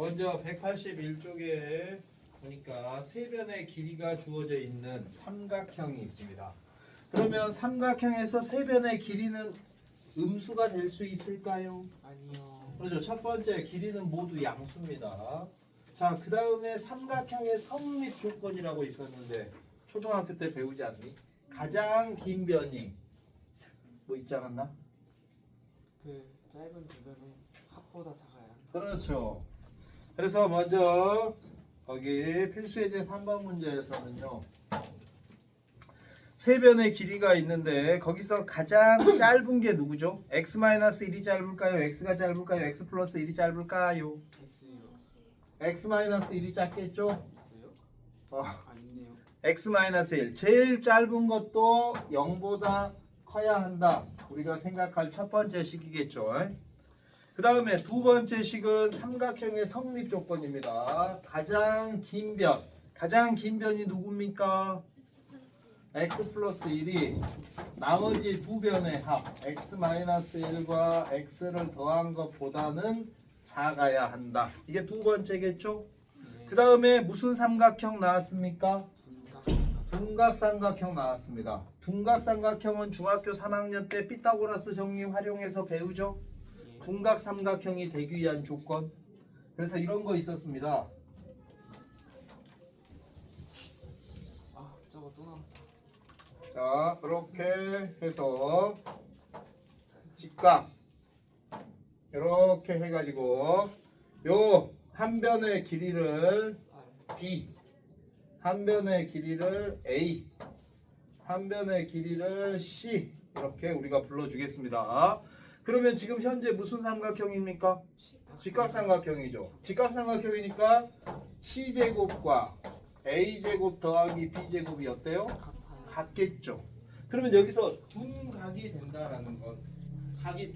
먼저 181쪽에 보니까 세 변의 길이가 주어져 있는 삼각형이 있습니다. 그러면 삼각형에서 세 변의 길이는 음수가 될 수 있을까요? 아니요. 그렇죠. 첫 번째 길이는 모두 양수입니다. 자, 그 다음에 삼각형의 성립 조건이라고 있었는데 초등학교 때 배우지 않니? 가장 긴 변이 뭐 있지 않았나? 그 짧은 주변에 합보다 작아야. 그렇죠. 그래서 먼저 거기 필수예제 3번 문제에서는요. 세 변의 길이가 있는데 거기서 가장 짧은 게 누구죠? x-1이 짧을까요? x가 짧을까요? x 플러스 1이 짧을까요? X요. x-1이 작겠죠? X요? 어, 아 있네요. x-1 제일 짧은 것도 0보다 커야 한다. 우리가 생각할 첫 번째 식이겠죠. 그 다음에 두 번째 식은 삼각형의 성립 조건입니다. 가장 긴 변이 누굽니까? x 플러스 1이 나머지 두 변의 합 x-1과 x를 더한 것보다는 작아야 한다. 이게 두 번째겠죠? 네. 그 다음에 무슨 삼각형 나왔습니까? 둔각삼각. 둔각삼각형 나왔습니다. 둔각삼각형은 중학교 3학년 때 피타고라스 정리 활용해서 배우죠? 예. 둔각삼각형이 되기 위한 조건. 그래서 이런 거 있었습니다. 아 저거 또 나왔다. 자, 그렇게 해서 직각 이렇게 해가지고 요 한 변의 길이를 R. B, 한 변의 길이를 A, 한 변의 길이를 C 이렇게 우리가 불러주겠습니다. 그러면 지금 현재 무슨 삼각형입니까? 직각삼각형이죠. 직각삼각형이니까 C제곱과 A제곱 더하기 B제곱이 어때요? 같아요. 같겠죠. 그러면 여기서 둔각이 된다라는 건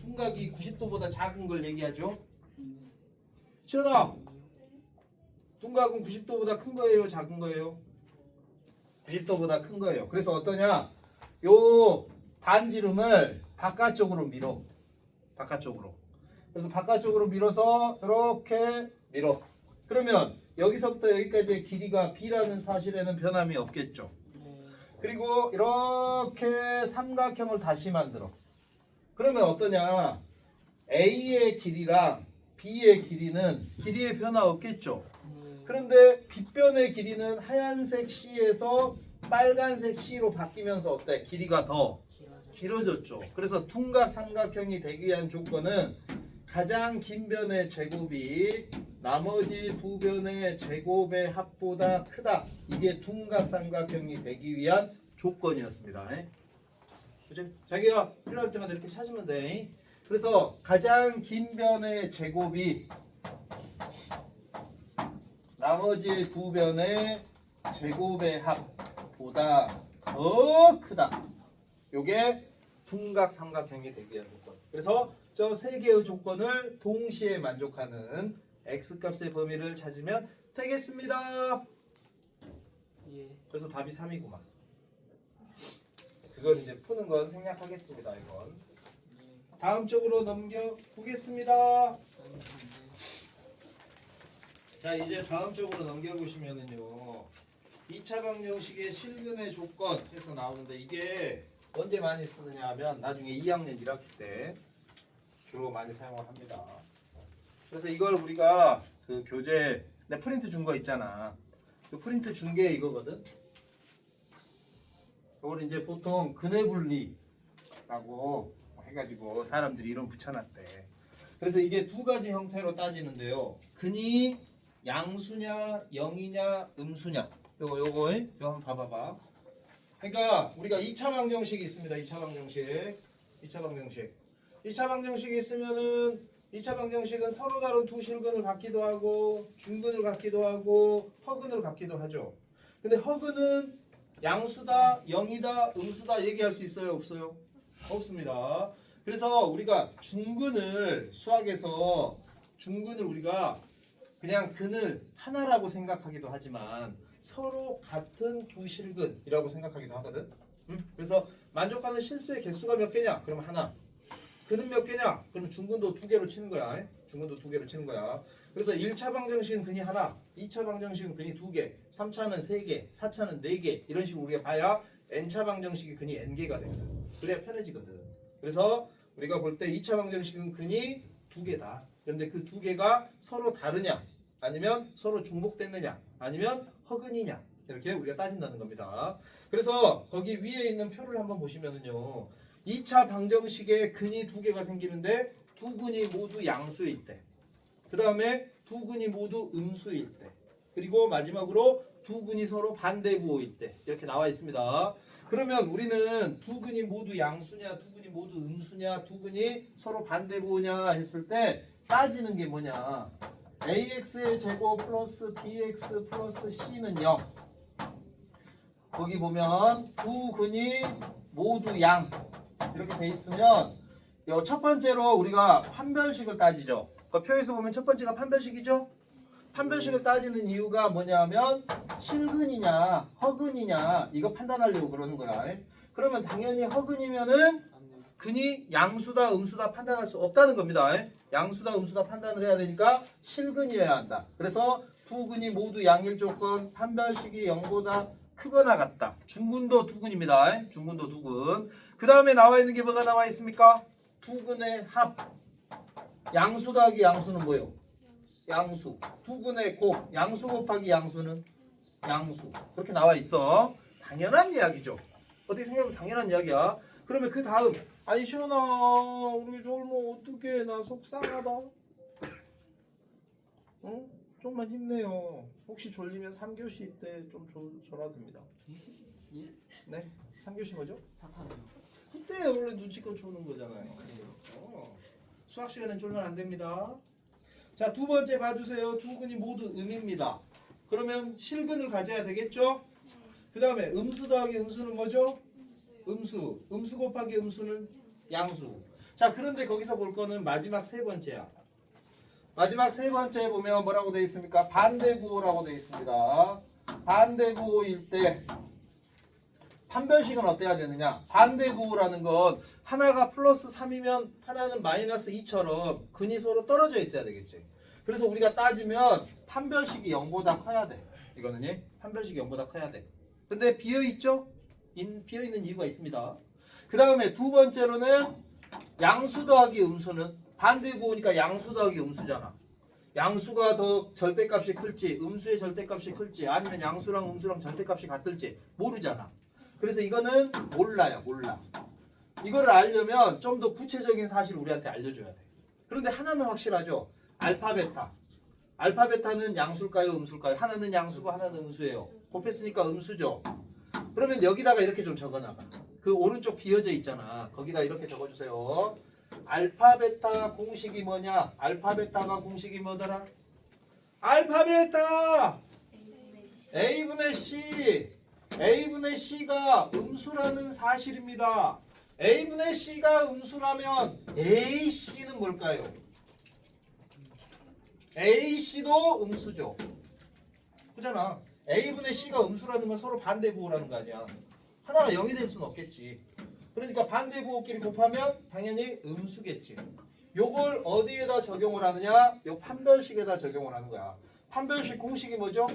둔각이 90도보다 작은 걸 얘기하죠. 시연아, 둔각은 90도보다 큰 거예요? 작은 거예요? 90도보다 큰 거예요. 그래서 어떠냐? 요 반지름을 바깥쪽으로 밀어. 바깥쪽으로. 그래서 바깥쪽으로 밀어서 이렇게 밀어. 그러면 여기서부터 여기까지의 길이가 B라는 사실에는 변함이 없겠죠. 네. 그리고 이렇게 삼각형을 다시 만들어. 그러면 어떠냐? A의 길이랑 B의 길이는 길이의 변화 없겠죠. 네. 그런데 빗변의 길이는 하얀색 C에서 빨간색 C로 바뀌면서 어때? 길이가 더 길어졌죠. 그래서 둔각 삼각형이 되기 위한 조건은 가장 긴 변의 제곱이 나머지 두 변의 제곱의 합보다 크다. 이게 둔각 삼각형이 되기 위한 조건이었습니다. 그치? 자기가 필요할 때마다 이렇게 찾으면 돼. 그래서 가장 긴 변의 제곱이 나머지 두 변의 제곱의 합보다 더 크다. 요게 둔각 삼각형이 되기 위한 조건. 그래서 저 세 개의 조건을 동시에 만족하는 x값의 범위를 찾으면 되겠습니다. 예. 그래서 답이 3이구만. 그걸 이제 푸는 건 생략하겠습니다. 이건. 예. 다음 쪽으로 넘겨 보겠습니다. 아니 자, 이제 다음 쪽으로 넘겨 보시면은요. 2차 방정식의 실근의 조건 해서 나오는데 이게 언제 많이 쓰느냐 하면 나중에 2학년 1학기 때 주로 많이 사용을 합니다. 그래서 이걸 우리가 그 교재 내 프린트 준 거 있잖아. 그 프린트 준 게 이거거든. 이걸 이제 보통 근해 분리라고 해가지고 사람들이 이름 붙여놨대. 그래서 이게 두 가지 형태로 따지는데요. 근이 양수냐, 영이냐, 음수냐. 요거 한번 봐봐봐. 그러니까 우리가 2차 방정식이 있습니다. 2차 방정식이 있으면은 2차 방정식은 서로 다른 두 실근을 갖기도 하고 중근을 갖기도 하고 허근을 갖기도 하죠. 근데 허근은 양수다, 영이다, 음수다 얘기할 수 있어요? 없어요? 없습니다. 그래서 우리가 수학에서 중근을 우리가 그냥 근을 하나라고 생각하기도 하지만 서로 같은 두 실근이라고 생각하기도 하거든. 그래서 만족하는 실수의 개수가 몇 개냐? 그러면 하나. 근은 몇 개냐? 그러면 중근도 두 개로 치는 거야. 중근도 두 개로 치는 거야. 그래서 1차 방정식은 근이 하나, 2차 방정식은 근이 2개, 3차는 3개, 4차는 4개 이런 식으로 우리가 봐야 n차 방정식이 근이 n개가 됩니다. 그래야 편해지거든. 그래서 우리가 볼 때 2차 방정식은 근이 2개다. 그런데 그 2개가 서로 다르냐 아니면 서로 중복됐느냐 아니면 허근이냐 이렇게 우리가 따진다는 겁니다. 그래서 거기 위에 있는 표를 한번 보시면은요 2차 방정식에 근이 2개가 생기는데 두 근이 모두 양수일 때, 그 다음에 두 근이 모두 음수일 때, 그리고 마지막으로 두 근이 서로 반대부호일 때 이렇게 나와 있습니다. 그러면 우리는 두 근이 모두 양수냐 두 근이 모두 음수냐 두 근이 서로 반대부호냐 했을 때 따지는 게 뭐냐, ax의 제곱 플러스 bx 플러스 c는 0. 거기 보면 두 근이 모두 양 이렇게 돼 있으면 요 첫 번째로 우리가 판별식을 따지죠. 그 표에서 보면 첫 번째가 판별식이죠. 판별식을 따지는 이유가 뭐냐면 실근이냐 허근이냐 이거 판단하려고 그러는 거야. 그러면 당연히 허근이면은 안 돼. 근이 양수다 음수다 판단할 수 없다는 겁니다. 양수다 음수다 판단을 해야 되니까 실근이어야 한다. 그래서 두 근이 모두 양일 조건, 판별식이 0보다 크거나 같다. 중근도 두 근입니다. 중근도 두 근. 그 다음에 나와 있는 게 뭐가 나와 있습니까? 두 근의 합. 양수 더하기 양수는 뭐예요? 양수. 두 근의 곱. 양수 곱하기 양수는 양수. 그렇게 나와 있어. 당연한 이야기죠. 어떻게 생각하면 당연한 이야기야. 그러면 그 다음, 아니 시연아 우리 졸모 어떡해, 나 속상하다. 응? 좀만 힘내요. 혹시 졸리면 3교시 때 좀 졸아도 됩니다. 예? 네? 3교시 뭐죠? 사탄이요. 그때 원래 눈치껏 조는 거잖아요. 그래요? 수학 시간엔 졸면 안 됩니다. 자, 두 번째 봐주세요. 두 근이 모두 음입니다. 그러면 실근을 가져야 되겠죠? 그 다음에 음수 더하기 음수는 뭐죠? 음수. 음수 곱하기 음수는 양수. 자, 그런데 거기서 볼 거는 마지막 세 번째야. 마지막 세 번째에 보면 뭐라고 되어 있습니까? 반대부호라고 되어 있습니다. 반대부호일 때 판별식은 어때야 되느냐? 반대부호라는 건 하나가 플러스 3이면 하나는 마이너스 2처럼 근이 서로 떨어져 있어야 되겠지. 그래서 우리가 따지면 판별식이 0보다 커야 돼. 이거는 예? 판별식이 0보다 커야 돼. 근데 비어있죠? 비어있는 이유가 있습니다. 그 다음에 두 번째로는 양수 더하기 음수는 반대부호니까 양수 더하기 음수잖아. 양수가 더 절대값이 클지 음수의 절대값이 클지 아니면 양수랑 음수랑 절대값이 같을지 모르잖아. 그래서 이거는 몰라요. 몰라. 이거를 알려면 좀 더 구체적인 사실을 우리한테 알려줘야 돼. 그런데 하나는 확실하죠. 알파 베타. 알파 베타는 양수일까요 음수일까요? 하나는 양수고 하나는 음수예요. 곱했으니까 음수죠. 그러면 여기다가 이렇게 좀 적어놔봐. 그 오른쪽 비어져 있잖아. 거기다 이렇게 적어주세요. 알파 베타 공식이 뭐냐? 알파 베타가 공식이 뭐더라? 알파 베타 A분의 C. A분의 C가 음수라는 사실입니다. A분의 C가 음수라면 AC는 뭘까요? AC도 음수죠. 그잖아. A분의 C가 음수라는 건 서로 반대부호라는 거 아니야. 하나가 0이 될 수는 없겠지. 그러니까 반대부호끼리 곱하면 당연히 음수겠지. 요걸 어디에다 적용을 하느냐? 요 판별식에다 적용을 하는 거야. 판별식 공식이 뭐죠?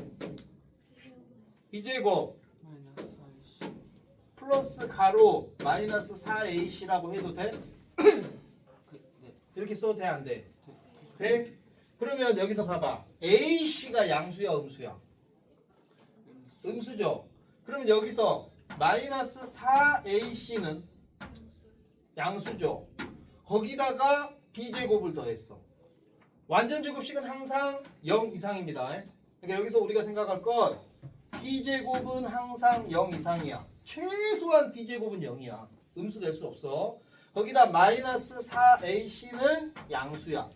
B제곱 마이너스 4AC. 플러스 가로 마이너스 4AC라고 해도 돼? 네. 이렇게 써도 돼? 안 돼? 돼. 돼? 그러면 여기서 봐봐. AC가 양수야 음수야? 음수죠? 그러면 여기서 마이너스 4AC는 양수죠? 거기다가 B제곱을 더했어. 완전 제곱식은 항상 0 이상입니다. 그러니까 여기서 우리가 생각할 건 B제곱은 항상 0 이상이야. 최소한 B제곱은 0이야. 음수 될 수 없어. 거기다 마이너스 4AC는 양수야.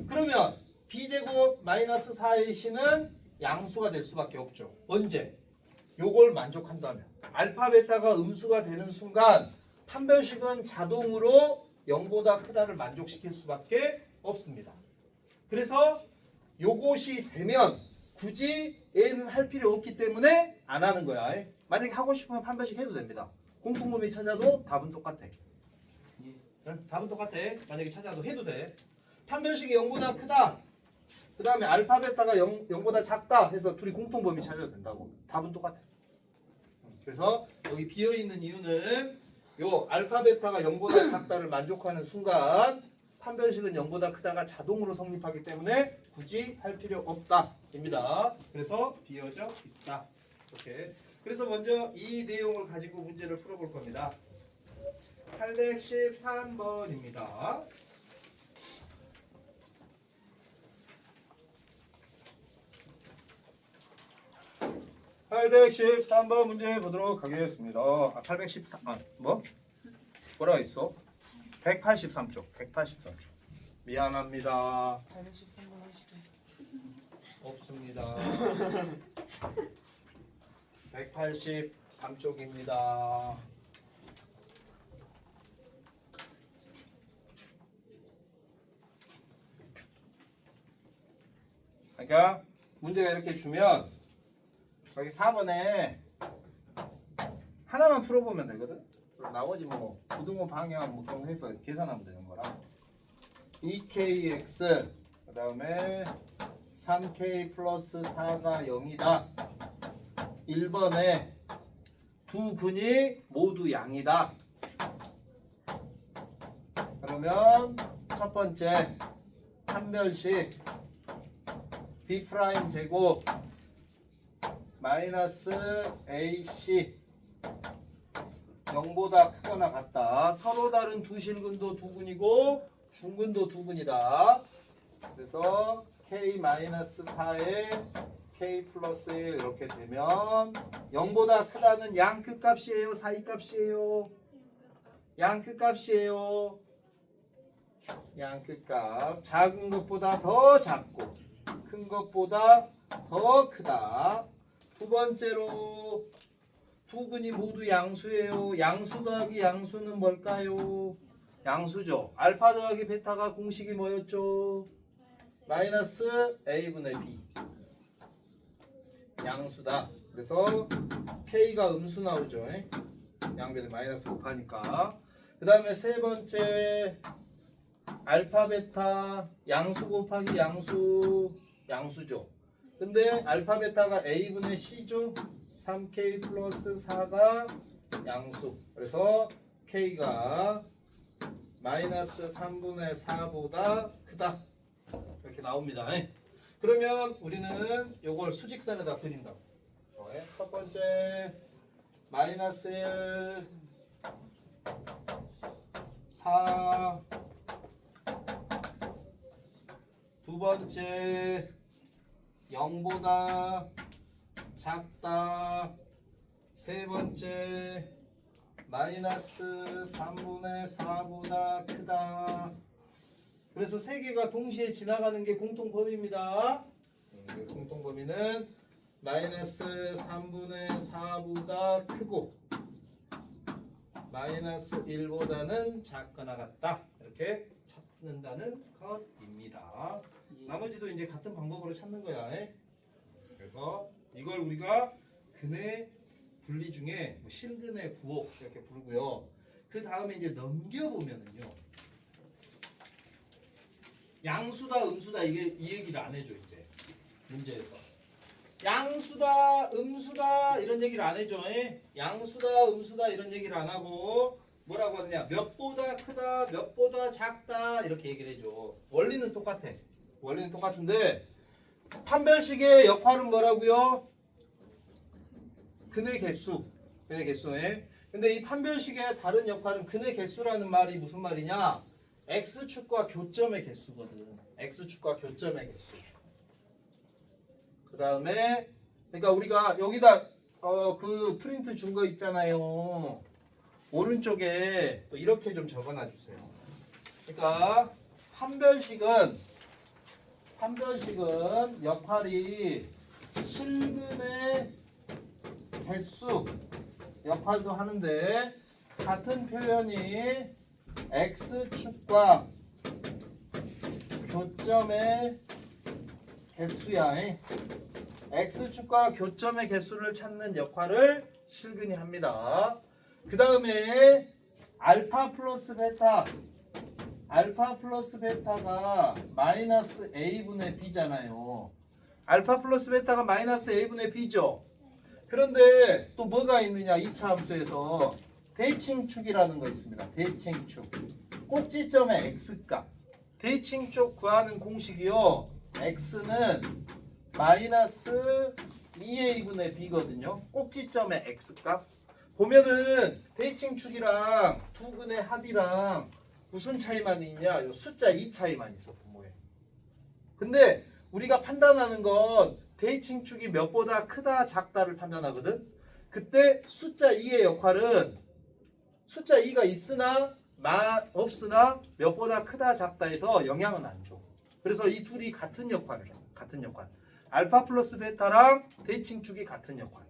그러면 B제곱 마이너스 4AC는 양수가 될 수밖에 없죠. 언제? 요걸 만족한다면. 알파 베타가 음수가 되는 순간 판별식은 자동으로 0보다 크다를 만족시킬 수밖에 없습니다. 그래서 요것이 되면 굳이 얘는 할 필요 없기 때문에 안 하는 거야. 만약에 하고 싶으면 판별식 해도 됩니다. 공통범위 찾아도 답은 똑같아. 예. 응? 답은 똑같아. 만약에 찾아도 해도 돼. 판별식이 0보다 크다. 그 다음에 알파 베타가 0보다 작다 해서 둘이 공통범위 찾아도 된다고. 답은 똑같아. 그래서 여기 비어있는 이유는 요 알파 베타가 0보다 작다를 만족하는 순간 판별식은 0보다 크다가 자동으로 성립하기 때문에 굳이 할 필요 없다 입니다. 그래서 비어져 있다. 이렇게. 그래서 먼저 이 내용을 가지고 문제를 풀어볼 겁니다. 813번입니다. 813번 문제 보도록 하겠습니다. 813, 뭐라고 있어? 183쪽, 183쪽. 미안합니다. 813번 하시죠. 없습니다. 183쪽입니다. 그러니까 문제가 이렇게 주면 여기 4번에 하나만 풀어보면 되거든. 나머지 뭐 부등호 방향 뭐 해서 계산하면 되는 거라. 2kx 그 다음에 3k 플러스 4가 0이다. 1번에 두 근이 모두 양이다. 그러면 첫 번째 판별식 b' 제곱 마이너스 ac 0보다 크거나 같다. 서로 다른 두 실근도 두 근이고 중근도 두 근이다. 그래서 k-4에 k 플러스 1 이렇게 되면 0보다 크다는 양 끝값이에요? 사이 값이에요? 양 끝값이에요. 양 끝값. 작은 것보다 더 작고 큰 것보다 더 크다. 두 번째로 두 근이 모두 양수예요. 양수 더하기 양수는 뭘까요? 양수죠. 알파 더하기 베타가 공식이 뭐였죠? 마이너스 a분의 b. 양수다. 그래서 k가 음수 나오죠. 양변에 마이너스 곱하니까. 그 다음에 세 번째 알파 베타 양수 곱하기 양수죠. 근데 알파 베타가 a분의 c죠. 3k 플러스 4가 양수. 그래서 k가 마이너스 3분의 4보다 크다. 이렇게 나옵니다. 그러면 우리는 이걸 수직선에다 그린다고. 첫 번째 마이너스 1 4 두 번째 0보다 작다. 세 번째 마이너스 3분의 4보다 크다. 그래서 세 개가 동시에 지나가는 게 공통범위입니다. 공통범위는 마이너스 3분의 4보다 크고 마이너스 1보다는 작거나 같다. 이렇게 찾는다는 것입니다. 나머지도 이제 같은 방법으로 찾는 거야. 그래서 이걸 우리가 근의 분리 중에 뭐 실근의 부호 이렇게 부르고요. 그 다음에 이제 넘겨보면은요. 양수다 음수다 이 얘기를 안 해줘 이제 문제에서. 양수다 음수다 이런 얘기를 안 해줘. 양수다 음수다 이런 얘기를 안 하고 뭐라고 하느냐, 몇보다 크다 몇보다 작다 이렇게 얘기를 해줘. 원리는 똑같아. 원리는 똑같은데 판별식의 역할은 뭐라고요? 근의 개수. 근의 개수에. 근데 이 판별식의 다른 역할은 근의 개수라는 말이 무슨 말이냐? x축과 교점의 개수거든. x축과 교점의 개수. 그 다음에 그러니까 우리가 여기다 그 프린트 준 거 있잖아요. 오른쪽에 또 이렇게 좀 적어놔 주세요. 그러니까 판별식은 역할이 실근의 개수 역할도 하는데 같은 표현이 x축과 교점의 개수야. x축과 교점의 개수를 찾는 역할을 실근이 합니다. 그 다음에 알파 플러스 베타 알파 플러스 베타가 마이너스 a분의 b잖아요. 알파 플러스 베타가 마이너스 a분의 b죠. 그런데 또 뭐가 있느냐, 2차 함수에서 대칭축이라는 거 있습니다. 대칭축. 꼭지점의 x값. 대칭축 구하는 공식이요. x는 마이너스 2a분의 b거든요. 꼭지점의 x값. 보면은 대칭축이랑 두 근의 합이랑 무슨 차이만 있냐? 요 숫자 2 차이만 있어, 분모에. 근데 우리가 판단하는 건 대칭축이 몇보다 크다 작다를 판단하거든. 그때 숫자 2의 역할은 숫자 2가 있으나 없으나 몇보다 크다 작다 해서 영향은 안 줘. 그래서 이 둘이 같은 역할을 해. 같은 역할. 알파 플러스 베타랑 대칭축이 같은 역할.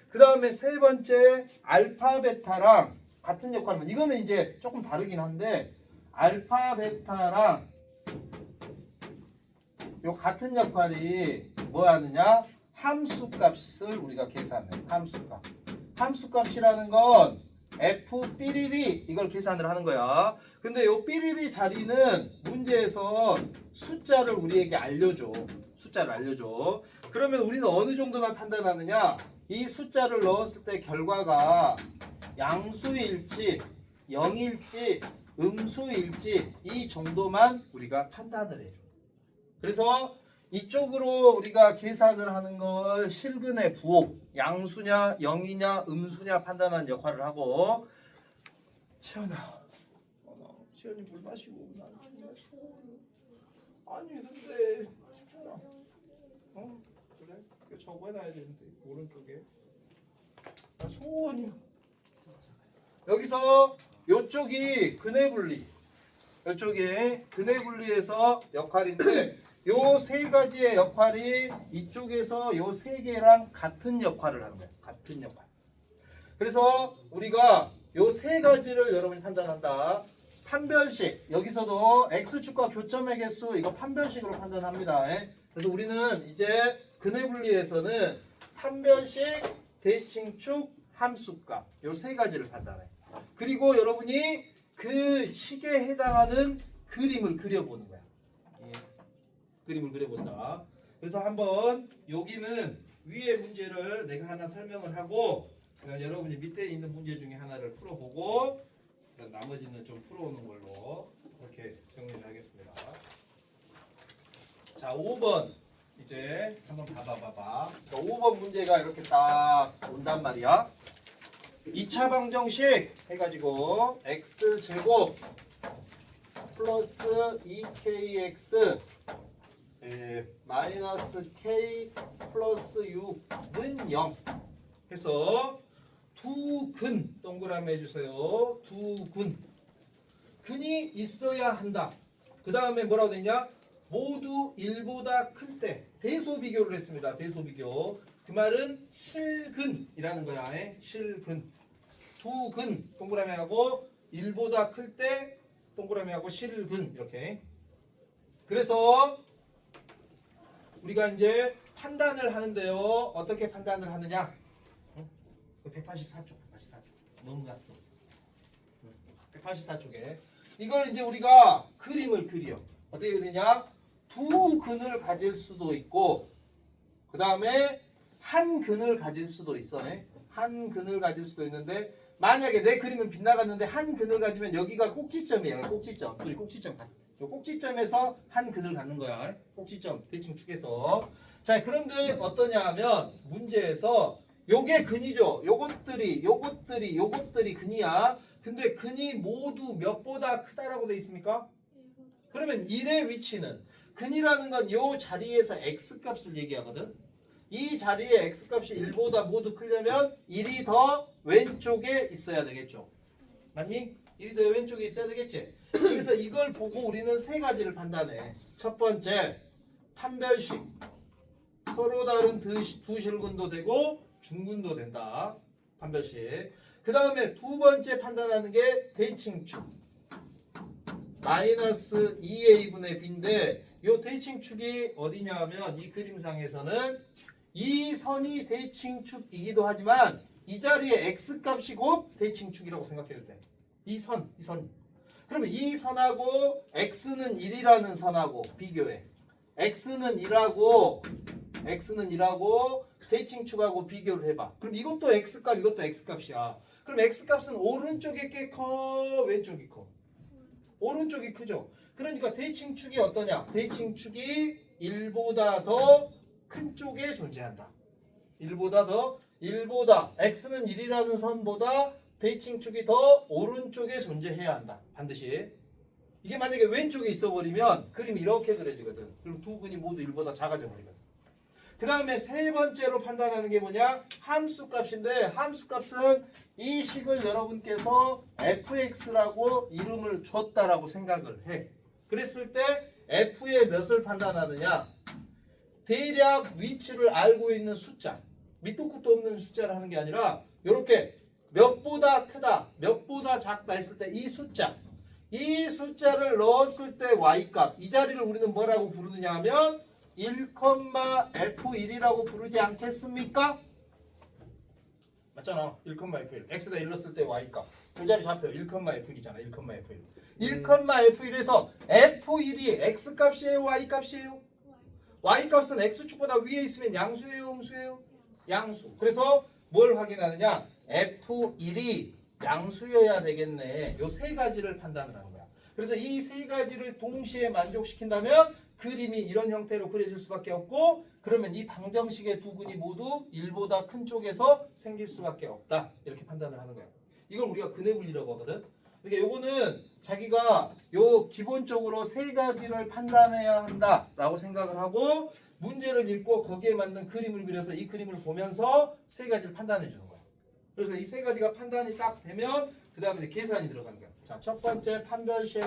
그 다음에 세 번째 알파 베타랑 같은 역할이면 이거는 이제 조금 다르긴 한데 알파 베타랑 요 같은 역할이 뭐 하느냐? 함수값을 우리가 계산해. 함수값. 함수값이라는 건 f 삐리리 이걸 계산을 하는 거야. 근데 요 삐리리 자리는 문제에서 숫자를 우리에게 알려줘. 숫자를 알려줘. 그러면 우리는 어느 정도만 판단하느냐? 이 숫자를 넣었을 때 결과가 양수일지 0일지 음수일지 이 정도만 우리가 판단을 해줘. 그래서 이쪽으로 우리가 계산을 하는 걸 실근의 부호, 양수냐 0이냐 음수냐 판단하는 역할을 하고. 시연아, 시연이 물 마시고 난 아니 근데 집중아. 그래? 이거 적어놔야 되는데 오른쪽에. 소원이야. 여기서 요쪽이 근해 분리. 요쪽이 근해 분리에서 역할인데 요 세 가지의 역할이 이쪽에서 요 세 개랑 같은 역할을 하는 거예요. 같은 역할. 그래서 우리가 요 세 가지를 여러분이 판단한다. 판별식. 여기서도 x축과 교점의 개수 이거 판별식으로 판단합니다. 그래서 우리는 이제 근해 분리에서는 판별식, 대칭축, 함수값 요 세 가지를 판단해. 그리고 여러분이 그 식에 해당하는 그림을 그려보는 거야. 예. 그림을 그려본다. 그래서 한번 여기는 위의 문제를 내가 하나 설명을 하고 여러분이 밑에 있는 문제 중에 하나를 풀어보고 나머지는 좀 풀어오는 걸로 이렇게 정리를 하겠습니다. 자, 5번 이제 한번 봐봐. 5번 문제가 이렇게 딱 온단 말이야. 2차 방정식 해가지고 x제곱 플러스 2kx 마이너스 k 플러스 6는 0 해서 두 근 동그라미 해주세요. 두 근이 있어야 한다. 그 다음에 뭐라고 되냐? 모두 1보다 클 때 대소비교를 했습니다. 대소비교. 그 말은 실근이라는 거야. 실근. 두 근 동그라미 하고 1보다 클 때 동그라미 하고 실근 이렇게. 그래서 우리가 이제 판단을 하는데요. 어떻게 판단을 하느냐? 184쪽 넘어갔어. 184쪽에 이걸 이제 우리가 그림을 그려. 어떻게 그리냐? 두 근을 가질 수도 있고 그 다음에 한 근을 가질 수도 있어. 한 근을 가질 수도 있는데 만약에 내 그림은 빗나갔는데 한 근을 가지면 여기가 꼭지점이에요. 꼭지점. 둘이 꼭지점. 요 꼭지점에서 한 근을 갖는 거야. 꼭지점 대칭축에서. 자, 그런데 어떠냐 하면 문제에서 요게 근이죠. 요것들이 근이야. 근데 근이 모두 몇보다 크다라고 돼 있습니까? 그러면 1의 위치는 근이라는 건 요 자리에서 x값을 얘기하거든. 이 자리에 x값이 1보다 모두 크려면 1이 더 왼쪽에 있어야 되겠죠. 맞니? 1이 더 왼쪽에 있어야 되겠지. 그래서 이걸 보고 우리는 세 가지를 판단해. 첫 번째, 판별식. 서로 다른 두 실근도 되고 중근도 된다. 판별식. 그 다음에 두 번째 판단하는 게 대칭축. 마이너스 2a분의 b인데 이 대칭축이 어디냐 하면 이 그림상에서는 이 선이 대칭축이기도 하지만 이 자리에 x값이 곧 대칭축이라고 생각해도 돼. 이 선. 그러면 이 선하고 x는 1이라는 선하고 비교해. x는 1하고 대칭축하고 비교를 해봐. 그럼 이것도 x값, 이것도 x값이야. 그럼 x값은 오른쪽이 꽤 커, 왼쪽이 커? 오른쪽이 크죠. 그러니까 대칭축이 어떠냐? 대칭축이 1보다 더 큰 쪽에 존재한다. 1보다 x는 1이라는 선보다 대칭축이 더 오른쪽에 존재해야 한다. 반드시. 이게 만약에 왼쪽에 있어버리면 그림이 이렇게 그려지거든. 그럼 두 근이 모두 1보다 작아져 버리거든. 그 다음에 세 번째로 판단하는 게 뭐냐? 함수값인데 함수값은 이 식을 여러분께서 fx라고 이름을 줬다라고 생각을 해. 그랬을 때 f의 몇을 판단하느냐? 대략 위치를 알고 있는 숫자, 밑도 끝도 없는 숫자를 하는 게 아니라 이렇게 몇보다 크다, 몇보다 작다 했을 때 이 숫자를 넣었을 때 y값, 이 자리를 우리는 뭐라고 부르느냐 하면 1,f1이라고 부르지 않겠습니까? 맞잖아. 1,f1. x에다 1 넣었을 때 y값. 이 자리 잡혀. 1,f1이잖아. 1,f1. 1,f1에서 f1이 x값이에요? y값이에요? y값은 x축보다 위에 있으면 양수예요? 음수예요? 양수. 그래서 뭘 확인하느냐? f1이 양수여야 되겠네. 요 세 가지를 판단을 하는 거야. 그래서 이 세 가지를 동시에 만족시킨다면 그림이 이런 형태로 그려질 수밖에 없고, 그러면 이 방정식의 두 근이 모두 1보다 큰 쪽에서 생길 수밖에 없다. 이렇게 판단을 하는 거야. 이걸 우리가 근의 분리라고 하거든. 그러니까 요거는 자기가 요 기본적으로 세 가지를 판단해야 한다라고 생각을 하고 문제를 읽고 거기에 맞는 그림을 그려서 이 그림을 보면서 세 가지를 판단해 주는 거야. 그래서 이 세 가지가 판단이 딱 되면 그 다음에 이제 계산이 들어가는 거야. 자, 첫 번째 판별식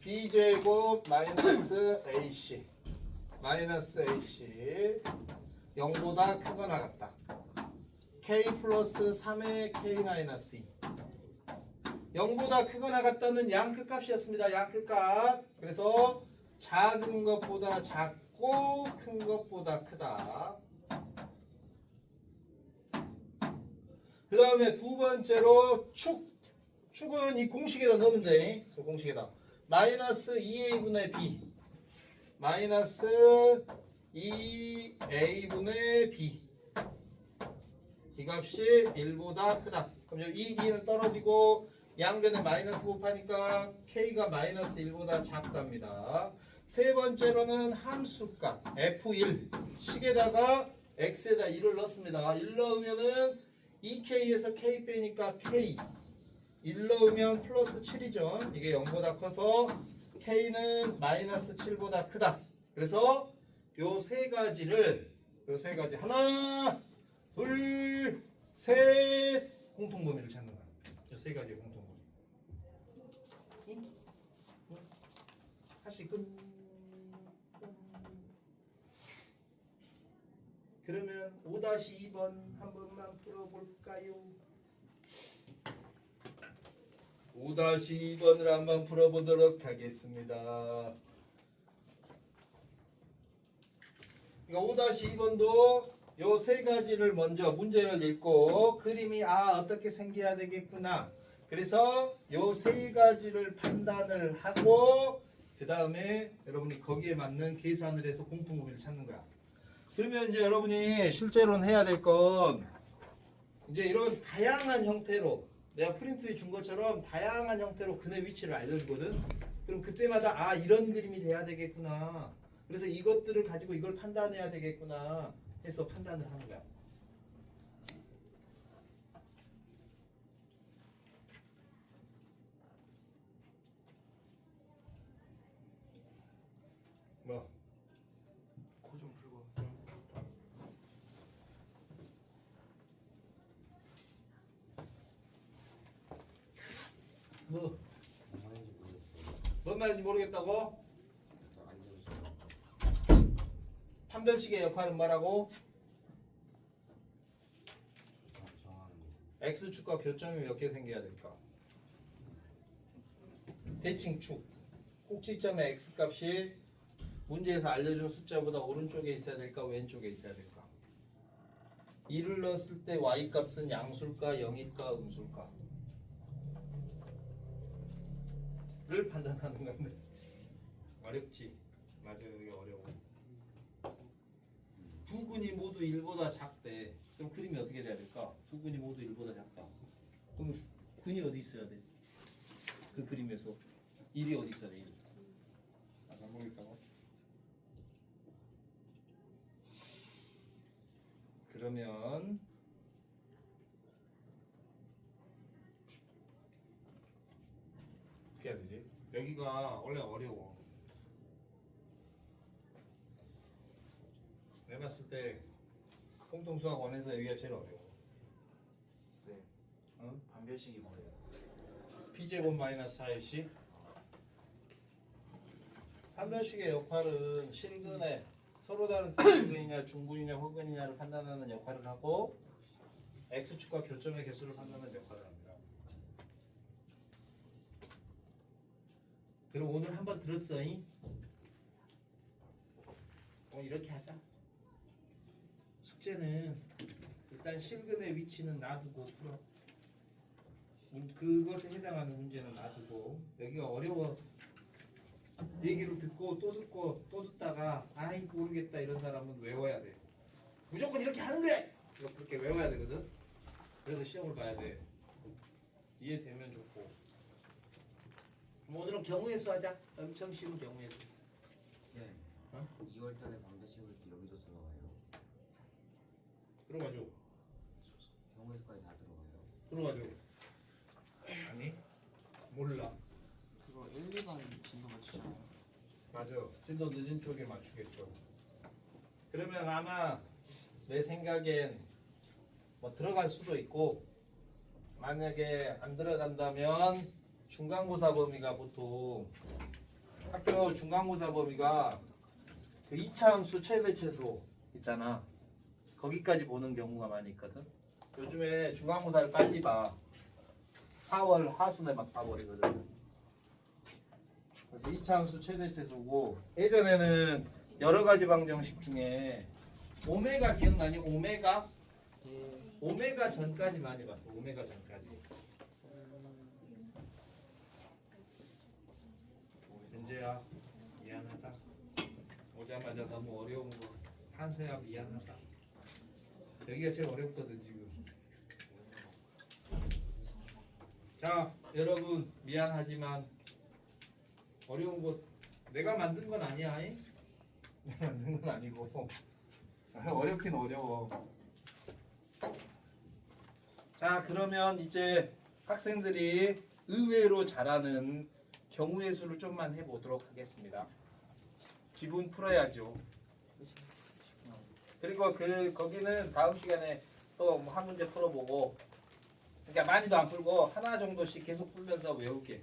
b제곱 마이너스 ac 0보다 크거나 같다. k 플러스 3의 k 마이너스 2 0보다 크거나 같다는 양끝값이었습니다. 양끝값. 그래서 작은 것보다 작고 큰 것보다 크다. 그 다음에 두 번째로 축은 이 공식에다 넣으면 돼. 그 공식에다 마이너스 2a분의 b 마이너스 2a분의 b 이 값이 1보다 크다. 그럼 여기 2는 떨어지고 양변에 마이너스 곱하니까 k가 마이너스 1보다 작답니다. 세 번째로는 함수값 f1 식에다가 x에다 1을 넣습니다. 1 넣으면은 2k에서 k 빼니까 k 1 넣으면 플러스 7이죠. 이게 0보다 커서 k는 마이너스 7보다 크다. 그래서 요 세 가지를 하나 둘 셋 공통범위를 찾는 거야. 요 세 가지의 공통범위. 할 수 있군. 그러면 5-2번 한 번만 풀어볼까요? 5-2번을 한번 풀어보도록 하겠습니다. 그러니까 5-2번도 요 세 가지를 먼저 문제를 읽고 그림이 어떻게 생겨야 되겠구나. 그래서 요 세 가지를 판단을 하고 그 다음에 여러분이 거기에 맞는 계산을 해서 공통범위를 찾는 거야. 그러면 이제 여러분이 실제로는 해야 될 건 이제 이런 다양한 형태로 내가 프린트해 준 것처럼 다양한 형태로 근의 위치를 알려주거든. 그럼 그때마다 이런 그림이 돼야 되겠구나. 그래서 이것들을 가지고 이걸 판단해야 되겠구나 해서 판단을 하는 거야. 뭐? 코 좀 풀고. 뭐? 뭔 말인지 모르겠다고? 판별식의 역할은 뭐라고? x축과 교점이 몇 개 생겨야 될까? 대칭축 꼭지점의 x값이 문제에서 알려준 숫자보다 오른쪽에 있어야 될까? 왼쪽에 있어야 될까? 2를 넣었을 때 y값은 양수일까? 0일까? 음수일까? 판단하는 건데 어렵지. 맞아, 이게 어려워. 두 근이 모두 1보다 작대. 그럼 그림이 어떻게 돼야 될까? 두 근이 모두 1보다 작다. 그럼 근이 어디 있어야 돼? 그 그림에서 1이 어디 있어야 돼? 1. 안 보일까봐. 그러면 어떻게 해야 되지? 여기가 원래 어려워. 내가 봤을 때 공통수학 원에서 여기가 제일 어려워. 쌤 어? 반별식이 뭐예요? B제곱 마이너스 4AC. 판별식의 역할은 실근에 서로 다른 대칭근이냐 중근이냐 허근이냐를 판단하는 역할을 하고 X축과 교점의 개수를 판단하는 역할을 합니다. 그럼 오늘 한번 들었어잉? 이렇게 하자. 숙제는 일단 실근의 위치는 놔두고 풀어. 그것에 해당하는 문제는 놔두고. 여기가 어려워. 얘기를 듣고 또 듣고 또 듣다가 아이 모르겠다 이런 사람은 외워야 돼. 무조건 이렇게 하는 거야. 이거 그렇게 외워야 되거든. 그래서 시험을 봐야 돼. 이해되면 좋고. 그럼 오늘은 경우의 수 하자. 엄청 쉬운 경우의 수. 네. 어? 2월달에 반드시 볼 때 여기도 들어가요. 들어가죠. 경우 수까지 다 들어가요. 들어가죠. 아니 몰라. 그거 1, 2반 진도 맞추잖아요. 맞아. 진도 늦은 쪽에 맞추겠죠. 그러면 아마 내 생각엔 뭐 들어갈 수도 있고 만약에 안 들어간다면 중간고사 범위가 보통 학교 중간고사 범위가 그 2차 함수 최대 최소 있잖아. 거기까지 보는 경우가 많이 있거든. 요즘에 중간고사를 빨리 봐. 4월 하순에 막 봐버리거든. 그래서 2차 함수 최대 최소고 예전에는 여러 가지 방정식 중에 오메가 기억나니? 오메가? 예. 오메가 전까지 많이 봤어. 오메가 전까지. 은재야 미안하다. 오자마자 너무 어려운 거 한세야 미안하다. 여기가 제일 어렵거든 지금. 자 여러분 미안하지만 어려운 거 내가 만든 건 아니야. 잉? 내가 만든 건 아니고 어렵긴 어려워. 자 그러면 이제 학생들이 의외로 잘하는 경우의 수를 좀만 해보도록 하겠습니다. 기분 풀어야죠. 그리고 거기는 다음 시간에 또 한 문제 풀어보고, 그러니까 많이도 안 풀고 하나 정도씩 계속 풀면서 외울게.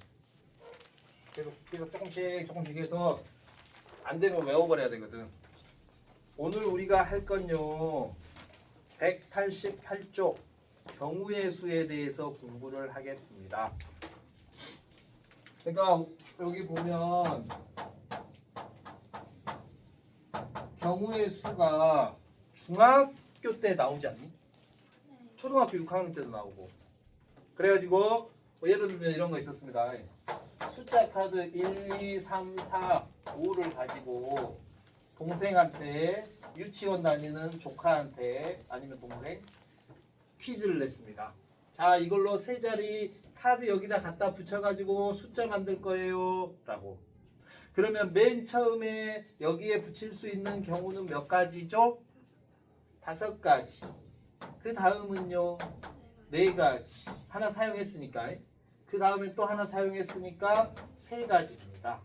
계속 조금씩 해서 안 되면 외워버려야 되거든. 오늘 우리가 할 건요 188쪽 경우의 수에 대해서 공부를 하겠습니다. 그러니까 여기 보면 경우의 수가 중학교 때 나오지 않니? 초등학교 6학년 때도 나오고. 그래가지고 뭐 예를 들면 이런 거 있었습니다. 숫자 카드 1, 2, 3, 4, 5를 가지고 동생한테 유치원 다니는 조카한테 아니면 동생 퀴즈를 냈습니다. 자 이걸로 세 자리 카드 여기다 갖다 붙여가지고 숫자 만들 거예요 라고. 그러면 맨 처음에 여기에 붙일 수 있는 경우는 몇 가지죠? 5가지. 그 다음은요 4가지. 하나 사용했으니까. 그 다음에 또 하나 사용했으니까 3가지입니다.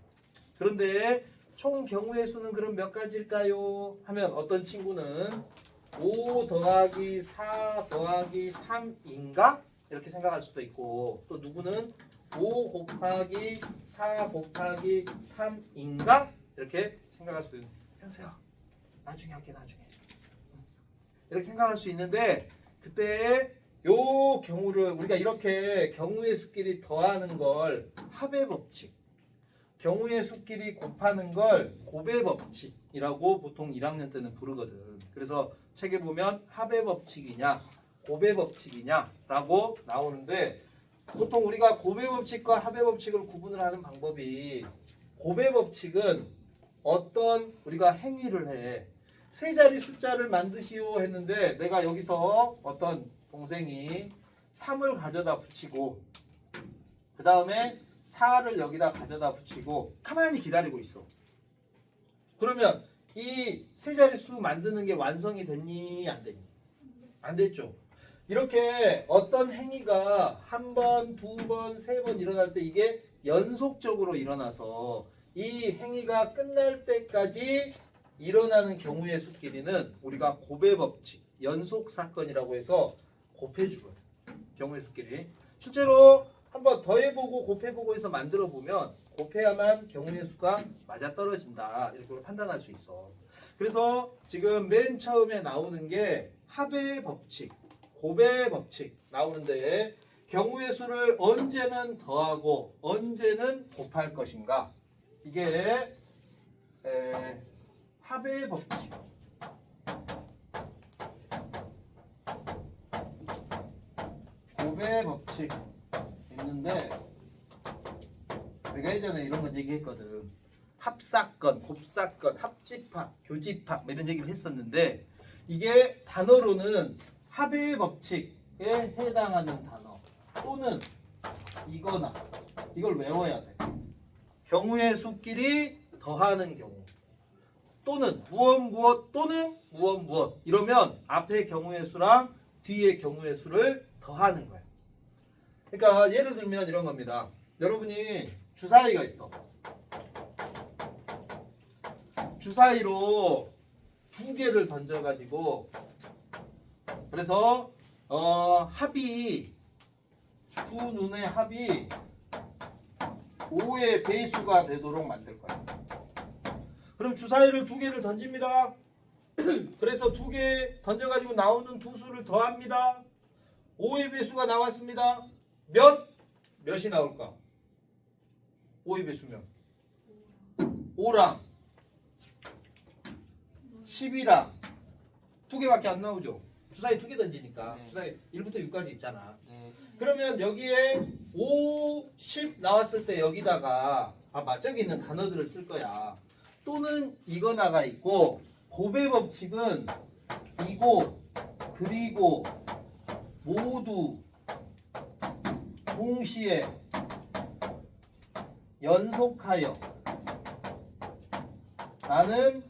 그런데 총 경우의 수는 그럼 몇 가지일까요? 하면 어떤 친구는 5 더하기 4 더하기 3인가? 이렇게 생각할 수도 있고, 또 누구는 5 곱하기 4 곱하기 3인가? 이렇게 생각할 수도 있는. 현세야 나중에 할게. 나중에 이렇게 생각할 수 있는데, 그때 요 경우를 우리가 이렇게 경우의 수끼리 더하는 걸 합의 법칙, 경우의 수끼리 곱하는 걸 곱의 법칙이라고 보통 1학년 때는 부르거든. 그래서 책에 보면 합의 법칙이냐 곱의 법칙이냐 라고 나오는데, 보통 우리가 고배 법칙과 합의 법칙을 구분을 하는 방법이 고배 법칙은 어떤 우리가 행위를 해. 세 자리 숫자를 만드시오 했는데 내가 여기서 어떤 동생이 3을 가져다 붙이고 그 다음에 4를 여기다 가져다 붙이고 가만히 기다리고 있어. 그러면 이 세 자리 수 만드는 게 완성이 됐니? 안 됐니? 안 됐죠. 이렇게 어떤 행위가 한 번, 두 번, 세 번 일어날 때 이게 연속적으로 일어나서 이 행위가 끝날 때까지 일어나는 경우의 수 길이는 우리가 곱의 법칙, 연속 사건이라고 해서 곱해주거든. 경우의 수 길이. 실제로 한번 더해보고 곱해보고 해서 만들어 보면 곱해야만 경우의 수가 맞아떨어진다. 이렇게 판단할 수 있어. 그래서 지금 맨 처음에 나오는 게 합의 법칙, 곱의 법칙 나오는데 경우의 수를 언제는 더하고 언제는 곱할 것인가? 이게 합의 법칙. 곱의 법칙 있는데 내가 예전에 이런 건 얘기했거든. 합사건, 곱사건, 합집합, 교집합 이런 얘기를 했었는데 이게 단어로는 합의 법칙에 해당하는 단어 또는 이거나 이걸 외워야 돼. 경우의 수끼리 더하는 경우 또는 무엇 또는 무엇 이러면 앞에 경우의 수랑 뒤에 경우의 수를 더하는 거야. 그러니까 예를 들면 이런 겁니다. 여러분이 주사위가 있어. 주사위로 두 개를 던져가지고 그래서 합이 두 눈의 합이 5의 배수가 되도록 만들 거야. 그럼 주사위를 두 개를 던집니다. 그래서 두 개 던져가지고 나오는 두 수를 더합니다. 5의 배수가 나왔습니다. 몇이 나올까? 5의 배수면 5랑 10이랑 두 개밖에 안 나오죠. 주사위 두 개 던지니까. 네. 주사위 1부터 6까지 있잖아. 네. 그러면 여기에 5, 10 나왔을 때 여기다가 저기 있는 단어들을 쓸 거야. 또는 이거나가 있고 곱의 법칙은 이고 그리고 모두 동시에 연속하여 라는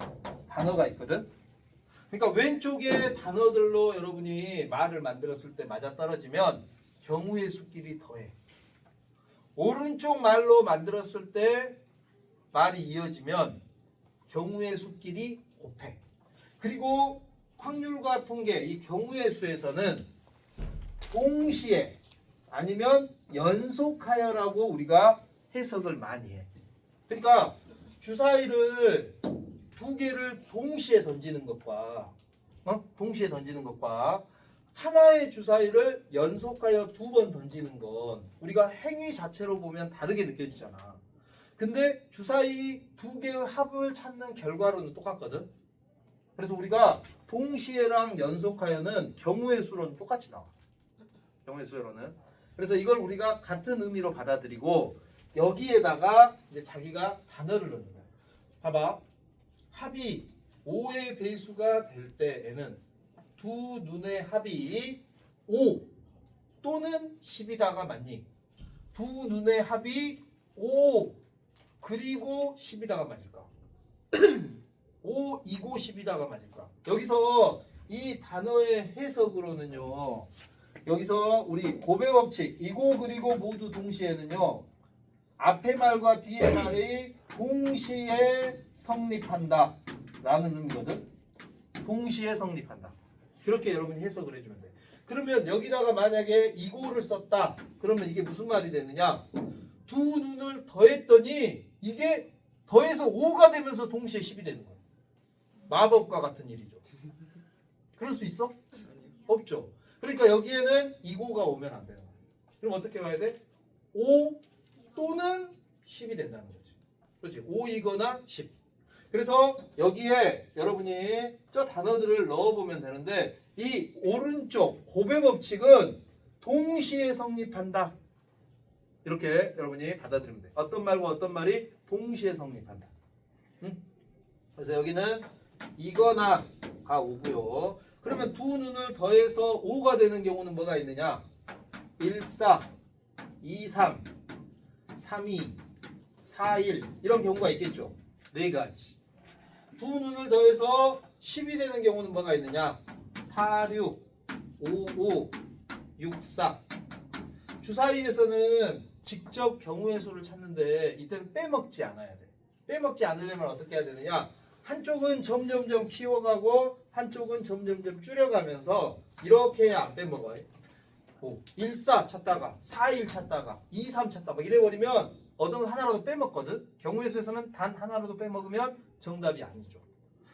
단어가 있거든. 그러니까 왼쪽에 단어들로 여러분이 말을 만들었을 때 맞아떨어지면 경우의 수끼리 더해. 오른쪽 말로 만들었을 때 말이 이어지면 경우의 수끼리 곱해. 그리고 확률과 통계 이 경우의 수에서는 동시에 아니면 연속하여라고 우리가 해석을 많이 해. 그러니까 주사위를 두 개를 동시에 던지는 것과 동시에 던지는 것과 하나의 주사위를 연속하여 두 번 던지는 건 우리가 행위 자체로 보면 다르게 느껴지잖아. 근데 주사위 두 개의 합을 찾는 결과로는 똑같거든. 그래서 우리가 동시에랑 연속하여는 경우의 수로는 똑같이 나와. 경우의 수로는. 그래서 이걸 우리가 같은 의미로 받아들이고 여기에다가 이제 자기가 단어를 넣는 거야. 봐봐. 합이 5의 배수가 될 때에는 두 눈의 합이 5 또는 10이다가 맞니? 두 눈의 합이 5 그리고 10이다가 맞을까? 5, 2고 10이다가 맞을까? 여기서 이 단어의 해석으로는요. 여기서 우리 곱의 법칙 이고 그리고 모두 동시에는요. 앞에 말과 뒤에 말이 동시에 성립한다 라는 의미거든. 동시에 성립한다. 그렇게 여러분이 해석을 해주면 돼. 그러면 여기다가 만약에 이고를 썼다. 그러면 이게 무슨 말이 되느냐? 두 눈을 더했더니 이게 더해서 5가 되면서 동시에 10이 되는 거야. 마법과 같은 일이죠. 그럴 수 있어? 없죠. 그러니까 여기에는 이고가 오면 안 되는 거야. 그럼 어떻게 와야 돼? 5 또는 10이 된다는 거지. 그렇지. 5이거나 10. 그래서 여기에 여러분이 저 단어들을 넣어보면 되는데 이 오른쪽 곱의 법칙은 동시에 성립한다. 이렇게 여러분이 받아들이면 돼. 어떤 말과 어떤 말이 동시에 성립한다. 응? 그래서 여기는 이거나가 오고요. 그러면 두 눈을 더해서 5가 되는 경우는 뭐가 있느냐? 1, 4, 2, 3, 3, 2, 4, 1 이런 경우가 있겠죠. 네 가지. 두 눈을 더해서 10이 되는 경우는 뭐가 있느냐? 4, 6, 5, 5, 6, 4. 주사위에서는 직접 경우의 수를 찾는데 이때는 빼먹지 않아야 돼. 빼먹지 않으려면 어떻게 해야 되느냐? 한쪽은 점점점 키워가고 한쪽은 점점점 줄여가면서 이렇게 해야 안 빼먹어요. 1, 4 찾다가 4, 1 찾다가 2, 3 찾다가 막 이래버리면 어느 하나라도 빼먹거든. 경우의 수에서는 단 하나라도 빼먹으면 정답이 아니죠.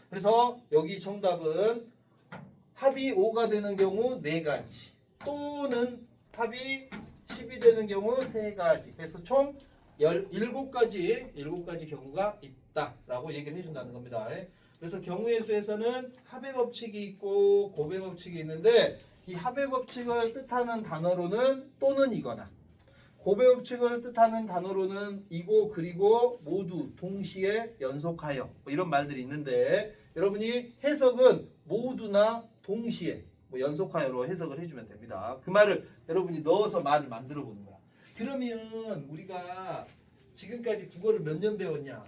그래서 여기 정답은 합이 5가 되는 경우 4가지 또는 합이 10이 되는 경우 3가지 해서 총 7가지 경우가 있다라고 얘기를 해준다는 겁니다. 그래서 경우의 수에서는 합의 법칙이 있고 곱의 법칙이 있는데 이 합의 법칙을 뜻하는 단어로는 또는 이거나 곱의 법칙을 뜻하는 단어로는 이고 그리고 모두 동시에 연속하여 뭐 이런 말들이 있는데 여러분이 해석은 모두나 동시에 뭐 연속하여로 해석을 해주면 됩니다. 그 말을 여러분이 넣어서 말을 만들어 보는 거야. 그러면 우리가 지금까지 국어를 몇 년 배웠냐?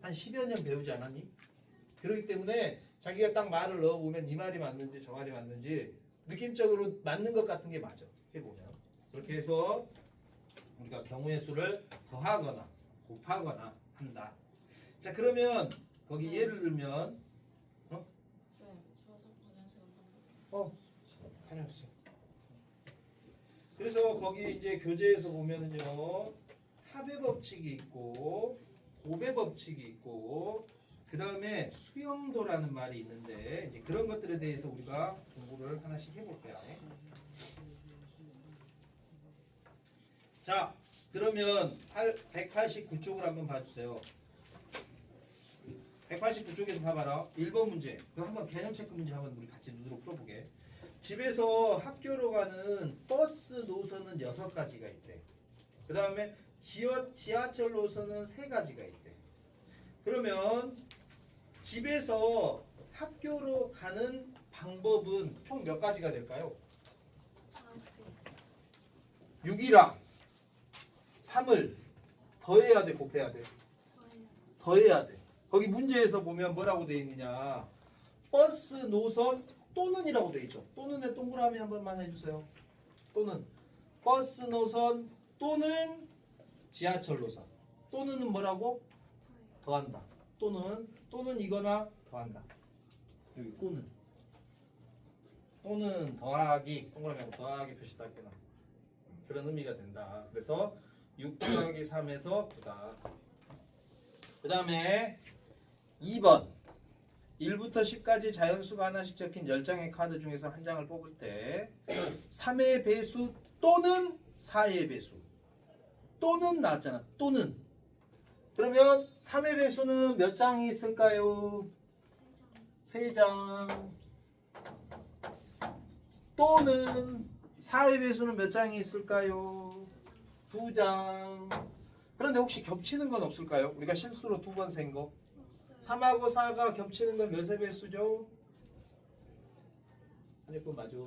한 10여 년 배우지 않았니? 그렇기 때문에 자기가 딱 말을 넣어보면 이 말이 맞는지 저 말이 맞는지 느낌적으로 맞는 것 같은 게 맞아. 해보면. 그렇게 해서 우리가 경우의 수를 더하거나 곱하거나 한다. 자 그러면 거기 예를 들면 다녔어. 그래서 거기 이제 교재에서 보면은요 합의 법칙이 있고 곱의 법칙이 있고 그 다음에 수영도라는 말이 있는데 이제 그런 것들에 대해서 우리가 공부를 하나씩 해볼게요. 자 그러면 189쪽을 한번 봐주세요. 189쪽에서 봐봐라. 1번 문제. 그거 한번 개념 체크 문제 한번 우리 같이 눈으로 풀어보게. 집에서 학교로 가는 버스 노선은 6가지가 있대. 그 다음에 지하철 노선은 3가지가 있대. 그러면 집에서 학교로 가는 방법은 총 몇 가지가 될까요? 6이랑 3을 더해야 돼, 곱해야 돼? 더해야 돼. 거기 문제에서 보면 뭐라고 되어 있느냐? 버스 노선 또는이라고 되어 있죠. 또는에 동그라미 한 번만 해주세요. 또는 버스 노선 또는 지하철 노선. 또는은 뭐라고? 더한다. 또는 이거나 더한다. 여기 또는 더하기 동그라미하고 더하기 표시 딱 해놔. 그런 의미가 된다. 그래서 6 더하기 3에서 9다. 그 다음에 2번 1부터 10까지 자연수가 하나씩 적힌 10장의 카드 중에서 한 장을 뽑을 때 3의 배수 또는 4의 배수 또는 나왔잖아. 또는 그러면 3의 배수는 몇 장이 있을까요? 3장. 또는 4의 배수는 몇 장이 있을까요? 2장. 그런데 혹시 겹치는 건 없을까요? 우리가 실수로 2번 센 거. 3하고 4가 겹치는 건 몇의 배수죠? 아니 그거 맞아.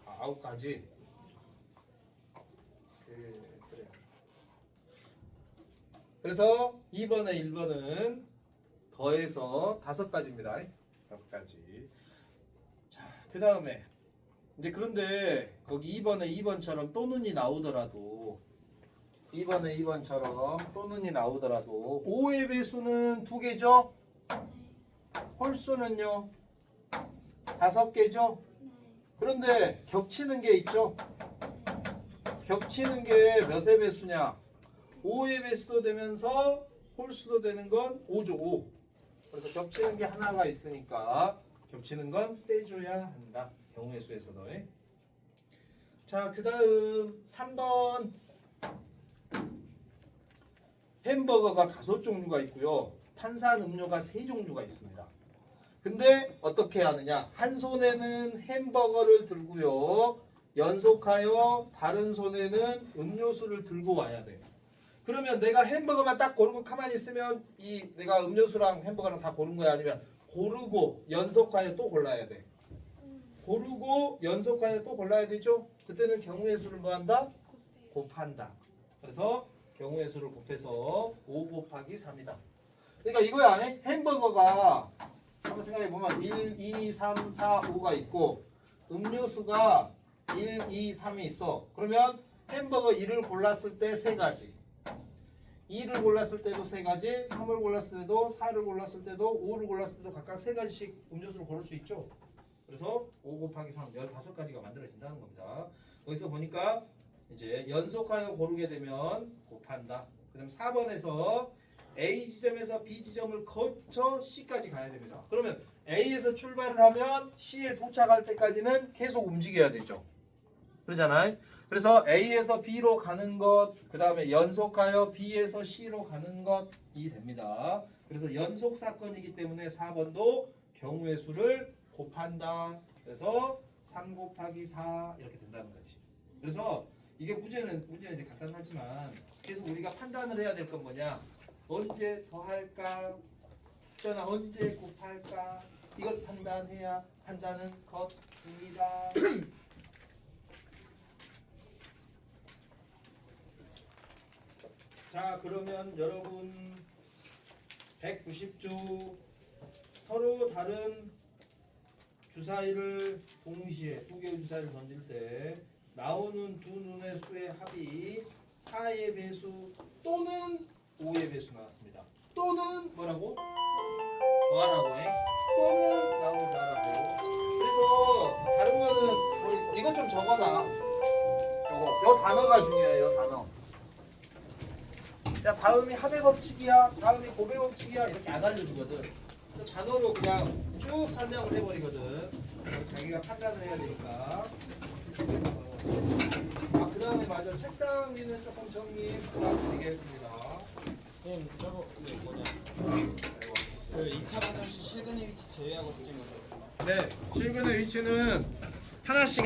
9가지. 그래. 그래서 2번에 1번은 더해서 5가지입니다. 5가지. 자, 그 다음에 이제 그런데 거기 2번에 2번처럼 또는이 나오더라도 2번에 2번처럼 또는이 나오더라도 5의 배수는 2개죠? 홀수는요? 5개죠? 그런데 겹치는 게 있죠? 겹치는 게 몇의 배수냐? 5의 배수도 되면서 홀수도 되는 건 5죠. 5. 그래서 겹치는 게 하나가 있으니까 겹치는 건 떼줘야 한다. 경우의 수에서도. 자, 그 다음 3번 햄버거가 5종류가 있고요. 탄산음료가 3종류가 있습니다. 근데 어떻게 하느냐? 한 손에는 햄버거를 들고요. 연속하여 다른 손에는 음료수를 들고 와야 돼. 그러면 내가 햄버거만 딱 고르고 가만히 있으면 이 내가 음료수랑 햄버거랑 다 고른 거야? 아니면 고르고 연속하여 또 골라야 돼? 고르고 연속하여 또 골라야 되죠? 그때는 경우의 수를 뭐 한다? 곱한다. 그래서 경우의 수를 곱해서 5 곱하기 3이다. 그러니까 이거야 안에 햄버거가 한번 생각해 보면 1, 2, 3, 4, 5가 있고 음료수가 1, 2, 3이 있어. 그러면 햄버거 1을 골랐을 때 3가지, 2를 골랐을 때도 3가지, 3을 골랐을 때도, 4를 골랐을 때도, 5를 골랐을 때도 각각 3가지씩 음료수를 고를 수 있죠. 그래서 5 곱하기 3, 15가지가 만들어진다는 겁니다. 거기서 보니까 이제 연속하여 고르게 되면 곱한다. 그 다음 4번에서 A 지점에서 B 지점을 거쳐 C까지 가야 됩니다. 그러면 A에서 출발을 하면 C에 도착할 때까지는 계속 움직여야 되죠. 그러잖아요. 그래서 A에서 B로 가는 것, 그 다음에 연속하여 B에서 C로 가는 것이 됩니다. 그래서 연속 사건이기 때문에 4번도 경우의 수를 곱한다. 그래서 3 곱하기 4 이렇게 된다는 거지. 그래서 이게 문제는 이제 간단하지만 계속 우리가 판단을 해야 될 건 뭐냐? 언제 더할까? 또는 언제 곱할까? 이걸 판단해야 판단은 것입니다. 자, 그러면 여러분 190조 서로 다른 주사위를 동시에 두 개의 주사위를 던질 때 나오는 두 눈의 수의 합이 4의 배수 또는 5의 배수 나왔습니다. 또는 뭐라고? 더하라고 해. 또는 나오라고. 그래서 다른 거는 이것 좀 적어놔. 요 단어가 중요해. 요 단어. 야, 다음이 합의 법칙이야, 다음이 곱의 법칙이야 이렇게 안 알려주거든. 그래서 단어로 그냥 쭉 설명을 해버리거든. 자기가 판단을 해야 되니까. 아, 그 다음에 맞아. 책상 위는 조금 정리 부탁드리겠습니다. 선생님 저거 뭐냐 그 2차 방정식 실근의 위치 제외하고 숙제인 거죠? 네, 실근의 위치는 하나씩